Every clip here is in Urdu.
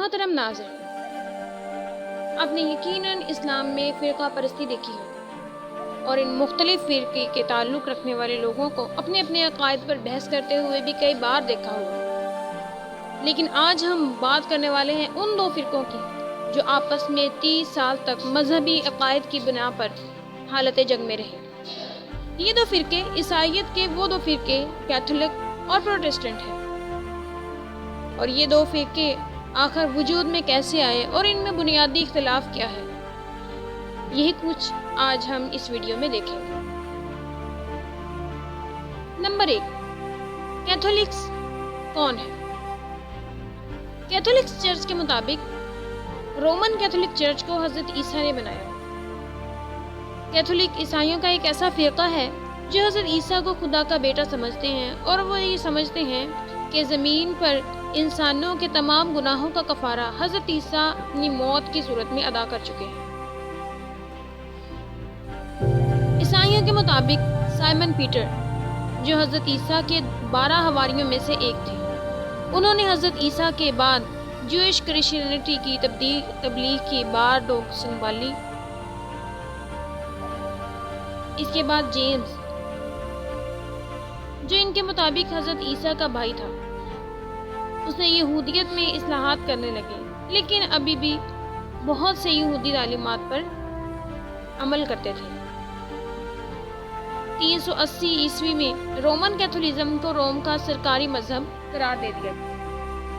محترم ناظرین، آپ نے یقیناً اسلام میں فرقہ پرستی دیکھی ہوگی اور ان مختلف فرقے کے تعلق رکھنے والے لوگوں کو اپنے اپنے عقائد پر بحث کرتے ہوئے بھی کئی بار دیکھا ہوگا۔ لیکن آج ہم بات کرنے والے ہیں ان دو فرقوں کی جو آپس میں 30 سال تک مذہبی عقائد کی بنا پر حالت جنگ میں رہے۔ یہ دو فرقے عیسائیت کے وہ دو فرقے کیتھولک اور پروٹسٹنٹ ہیں، اور یہ دو فرقے آخر وجود میں کیسے آئے اور ان میں بنیادی اختلاف کیا ہے، یہی کچھ آج ہم اس ویڈیو میں دیکھیں گے۔ نمبر 1، کیتھولکس کون ہے؟ کیتھولکس چرچ کے مطابق رومن کیتھولک چرچ کو حضرت عیسیٰ نے بنایا۔ کیتھولک عیسائیوں کا ایک ایسا فرقہ ہے جو حضرت عیسیٰ کو خدا کا بیٹا سمجھتے ہیں، اور وہ یہ سمجھتے ہیں کہ زمین پر انسانوں کے تمام گناہوں کا کفارہ حضرت عیسیٰ اپنی موت کی صورت میں ادا کر چکے ہیں۔ عیسائیوں کے مطابق سائمن پیٹر، جو حضرت عیسیٰ کے 12 حواریوں میں سے ایک تھے، انہوں نے حضرت عیسیٰ کے بعد جوئش کرسچینٹی کی تبلیغ کی بار سنبھالی۔ اس کے بعد جیمز، جو ان کے مطابق حضرت عیسیٰ کا بھائی تھا، اس نے یہودیت میں اصلاحات کرنے لگے، لیکن ابھی بھی بہت سے یہودی تعلیمات پر عمل کرتے تھے۔ 380 عیسوی میں رومن کیتھولزم کو روم کا سرکاری مذہب قرار دے دیا گیا۔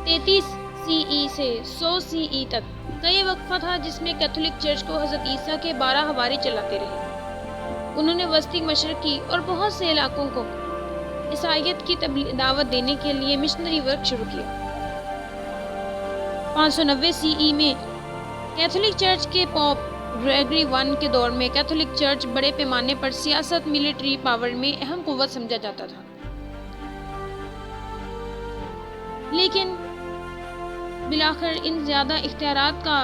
33 سی ای سے 100 سی ای تک کئی وقفہ تھا جس میں کیتھولک چرچ کو حضرت عیسیٰ کے 12 حواری چلاتے رہے۔ انہوں نے وسطی مشرق کی اور بہت سے علاقوں کو عیسائیت کی دعوت دینے کے لیے مشنری ورک شروع کیا۔ 590 سی ای میں کیتھولک چرچ کے پوپ گریگری I کے دور میں کیتھولک چرچ بڑے پیمانے پر سیاست ملٹری پاور میں اہم قوت سمجھا جاتا تھا، لیکن بالآخر ان زیادہ اختیارات کا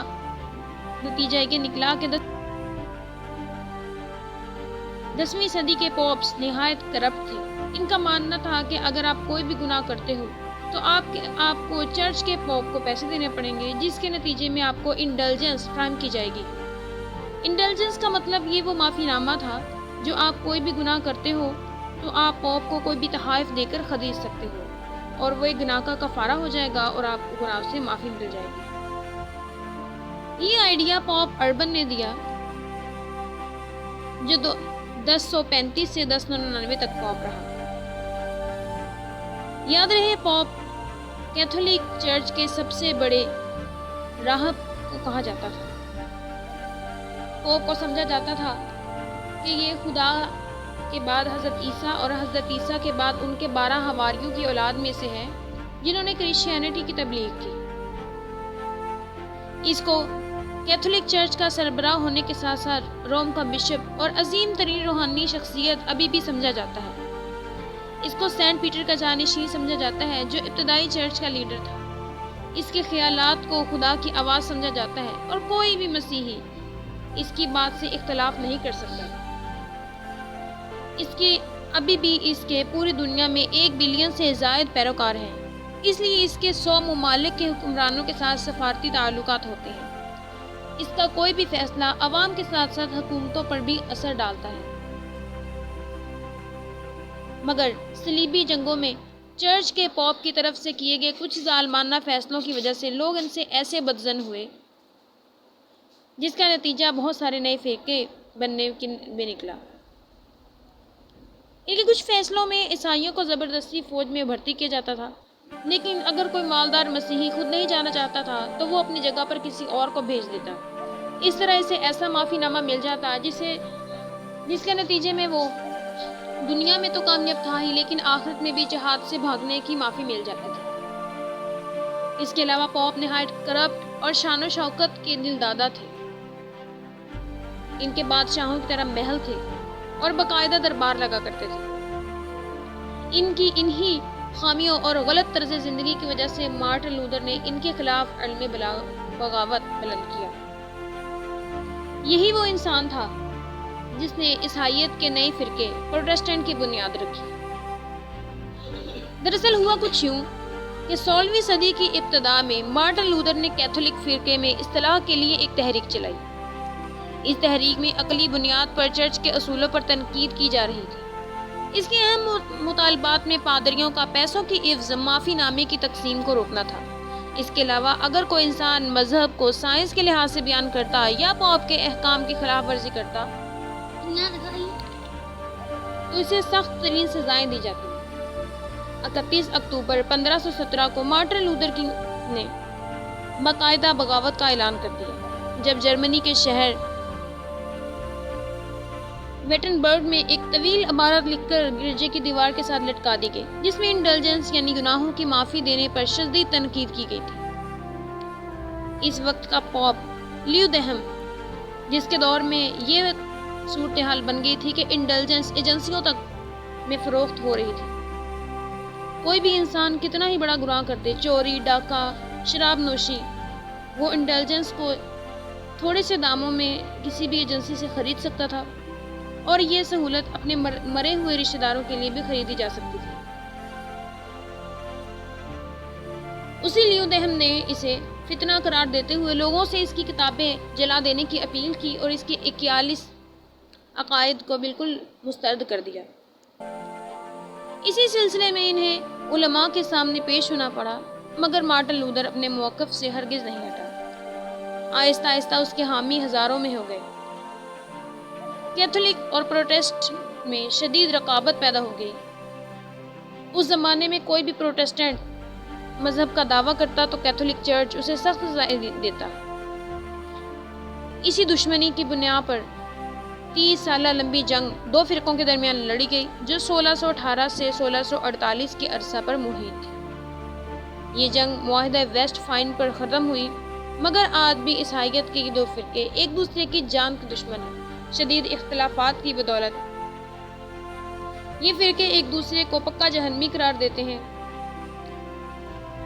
نتیجہ یہ نکلا کہ 10ویں صدی کے پوپس نہایت کرپٹ تھے۔ ان کا ماننا تھا کہ اگر آپ کوئی بھی گناہ کرتے ہو تو آپ کو چرچ کے پوپ کو پیسے دینے پڑیں گے، جس کے نتیجے میں آپ کو انڈلجنس فراہم کی جائے گی۔ انڈلجنس کا مطلب یہ وہ معافی نامہ تھا جو آپ کوئی بھی گناہ کرتے ہو تو آپ پوپ کو کوئی بھی تحائف دے کر خرید سکتے ہو، اور وہ ایک گناہ کا کفارہ ہو جائے گا اور آپ کو گناہ سے معافی مل جائے گی۔ یہ آئیڈیا پوپ اربن نے دیا، جو 1035 سے 1099 تک پوپ رہا۔ یاد رہے، پوپ کیتھولک چرچ کے سب سے بڑے راہب کو کہا جاتا تھا۔ پوپ کو سمجھا جاتا تھا کہ یہ خدا کے بعد حضرت عیسیٰ اور حضرت عیسیٰ کے بعد ان کے 12 حواریوں کی اولاد میں سے ہے جنہوں نے کرسچینٹی کی تبلیغ کی۔ اس کو کیتھولک چرچ کا سربراہ ہونے کے ساتھ ساتھ روم کا بشپ اور عظیم ترین روحانی شخصیت ابھی بھی سمجھا جاتا ہے۔ اس کو سینٹ پیٹر کا جانشین سمجھا جاتا ہے، جو ابتدائی چرچ کا لیڈر تھا۔ اس کے خیالات کو خدا کی آواز سمجھا جاتا ہے، اور کوئی بھی مسیحی اس کی بات سے اختلاف نہیں کر سکتا۔ ابھی بھی اس کے پوری دنیا میں 1 بلین سے زائد پیروکار ہیں، اس لیے اس کے 100 ممالک کے حکمرانوں کے ساتھ سفارتی تعلقات ہوتے ہیں۔ اس کا کوئی بھی فیصلہ عوام کے ساتھ ساتھ حکومتوں پر بھی اثر ڈالتا ہے۔ مگر صلیبی جنگوں میں چرچ کے پوپ کی طرف سے کیے گئے کچھ ظالمانہ فیصلوں کی وجہ سے لوگ ان سے ایسے بدظن ہوئے، جس کا نتیجہ بہت سارے نئے فرقے بننے میں نکلا۔ ان کے کچھ فیصلوں میں عیسائیوں کو زبردستی فوج میں بھرتی کیا جاتا تھا، لیکن اگر کوئی مالدار مسیحی خود نہیں جانا چاہتا تھا تو وہ اپنی جگہ پر کسی اور کو بھیج دیتا۔ اس طرح اسے ایسا معافی نامہ مل جاتا جس کے نتیجے میں وہ دنیا میں تو کامیاب تھا ہی، لیکن آخرت میں بھی جہاد سے بھاگنے کی معافی مل جاتی تھی۔ اس کے علاوہ پوپ نہایت کرپٹ اور شان و شوکت کے دل دادا تھے۔ ان کے بادشاہوں کی طرح محل تھے اور باقاعدہ دربار لگا کرتے تھے۔ ان کی انہی خامیوں اور غلط طرز زندگی کی وجہ سے مارٹن لوتھر نے ان کے خلاف علم بغاوت بلند کیا۔ یہی وہ انسان تھا جس نے عیسائیت کے نئے فرقے پروٹسٹنٹ کی بنیاد رکھی۔ دراصل ہوا کچھ یوں کہ 16ویں صدی کی ابتدا میں مارٹن لوتھر نے کیتھولک فرقے میں اصلاح کے لیے ایک تحریک چلائی۔ اس تحریک میں عقلی بنیاد پر چرچ کے اصولوں پر تنقید کی جا رہی تھی۔ اس کے اہم مطالبات میں پادریوں کا پیسوں کی عوض معافی نامے کی تقسیم کو روکنا تھا۔ اس کے علاوہ اگر کوئی انسان مذہب کو سائنس کے لحاظ سے بیان کرتا یا پوپ کے احکام کی خلاف ورزی کرتا تو اسے سخت ترین سزائیں دی جاتی۔ 31 اکتوبر 1517 کو مارٹن لوتھر نے باقاعدہ بغاوت کا اعلان کر دیا، جب جرمنی کے شہر ویٹنبرگ میں ایک طویل عبارت لکھ کر گرجے کی دیوار کے ساتھ لٹکا دی گئی، جس میں انڈلجنس یعنی گناہوں کی معافی دینے پر شدید تنقید کی گئی تھی۔ اس وقت کا پوپ لیو دہم، جس کے دور میں یہ صورتحال بن گئی تھی کہ انڈلجنس ایجنسیوں تک میں فروخت ہو رہی تھی۔ کوئی بھی انسان کتنا ہی بڑا گناہ کرتے، چوری، ڈاکہ، شراب نوشی، وہ انڈلجنس کو تھوڑے سے داموں میں کسی بھی ایجنسی سے خرید سکتا تھا، اور یہ سہولت اپنے مرے ہوئے رشتہ داروں کے لیے بھی خریدی جا سکتی تھی۔ اسی لیو دہم نے اسے فتنہ قرار دیتے ہوئے لوگوں سے اس کی کتابیں جلا دینے کی اپیل کی اور اس کے 41 عقائد کو بالکل مسترد کر دیا۔ اسی سلسلے میں انہیں علماء کے سامنے پیش ہونا پڑا، مگر مارٹن لوتھر اپنے موقف سے ہرگز نہیں ہٹا۔ آہستہ آہستہ اس کے حامی ہزاروں میں ہو گئے۔ کیتھولک اور پروٹسٹ میں شدید رقابت پیدا ہو گئی۔ اس زمانے میں کوئی بھی پروٹسٹنٹ مذہب کا دعویٰ کرتا تو کیتھولک چرچ اسے سخت سزائیں دیتا۔ اسی دشمنی کی بنیاد پر 30 سالہ لمبی جنگ دو فرقوں کے درمیان لڑی گئی، جو 1618 سے 1648 کے عرصہ پر محیط تھی۔ یہ جنگ معاہدہ ویسٹ فائن پر ختم ہوئی، مگر آج بھی عیسائیت کے یہ دو فرقے ایک دوسرے کی جان کے دشمن ہیں۔ شدید اختلافات کی بدولت یہ فرقے ایک دوسرے کو پکا جہنمی قرار دیتے ہیں،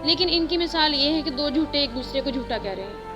لیکن ان کی مثال یہ ہے کہ دو جھوٹے ایک دوسرے کو جھوٹا کہہ رہے ہیں۔